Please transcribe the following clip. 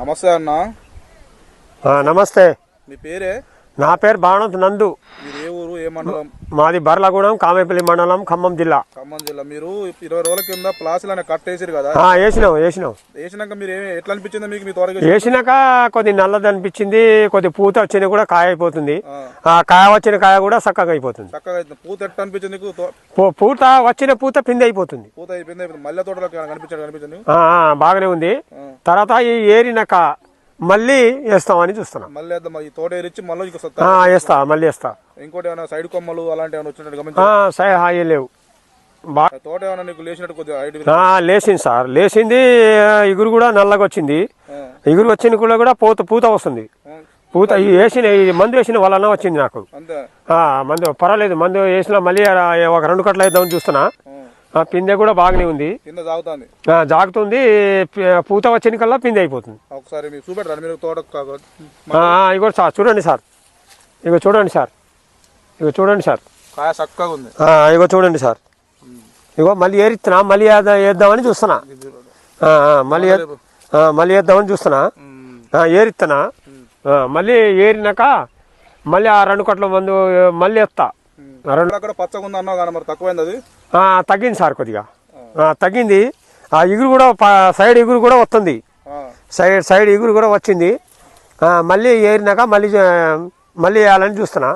నమస్తే అన్న. నమస్తే. మీ పేరే? నా పేరు బాణంత్ నందు. మీరు ఏ ఊరు, ఏ మండలం? మాది బర్లగూడెం, కామేపల్లి మండలం, ఖమ్మం జిల్లా. ఖమ్మం జిల్లా. మీరు 20 రోజుల కింద ప్లాస్టిక్ అనే కట్టేసారు కదా? వేసినాక మీరు ఎట్లా అనిపించింది మీకు? మీ తోటకి వేసినాక కొద్ది నల్లది అనిపించింది, కొద్ది పూత వచ్చిన కూడా కాయ అయిపోతుంది. కాయ వచ్చిన కాయ కూడా చక్కగా అయిపోతుంది. చక్కగా పూత ఎట్లా అనిపించింది? పూత వచ్చిన పూత పిండి అయిపోతుంది. పూత అయిపోయింది. మల్లె తోటలో కనిపించింది. బాగానే ఉంది. తర్వాత ఈ ఏరినాక మళ్ళీ వేస్తామని చూస్తున్నా. మళ్ళీ ఈ తోట ఏరిచ్చి మళ్ళీ వేస్తా, మళ్ళీ వేస్తా. ఇంకోటి ఏమైనా సైడ్ కొమ్మలు అలాంటి ఏమైనా వచ్చినట్టు గమనించా? లేవు. తోట ఏమైనా నీకు లేచినట్టు కొద్దిగా లేచింది సార్, లేచింది. ఇగురు కూడా నల్లగా వచ్చింది. ఇగురు వచ్చిన కూడా పూత వస్తుంది. పూత వేసిన మందు వేసిన వలన వచ్చింది నాకు. మందు పర్వాలేదు, మందు వేసిన మళ్ళీ ఒక 2 కట్టలు వేద్దామని చూస్తున్నా. పిందె కూడా బాగానే ఉంది, జాగుతుంది. పూత వచ్చిన కల్లా పిందె అయిపోతుంది. ఒకసారి చూపెట్టారు మీరు తోట? ఇగో సార్ చూడండి సార్, ఇగో చూడండి సార్, ఇగో చూడండి సార్, కాయ చక్కగా ఉంది. ఇగో చూడండి సార్, ఇగో మళ్ళీ ఏరిస్తున్నా. మళ్ళీ వేద్దామని చూస్తున్నా. మళ్ళీ వేద్దామని చూస్తున్నా. ఏరిస్తున్నా. మళ్ళీ ఏరినాక మళ్ళీ ఆ 2 కట్టల మందు మళ్ళీ వేస్తా. పచ్చగా ఉంది అన్నావు కానీ మరి తక్కువైంది. అది తగ్గింది సార్, కొద్దిగా తగ్గింది. ఆ ఇగురు కూడా సైడ్ ఇగురు కూడా వస్తుంది. సైడ్ ఇగురు కూడా వచ్చింది. మళ్ళీ ఏరినాక మళ్ళీ వేయాలని చూస్తున్నా.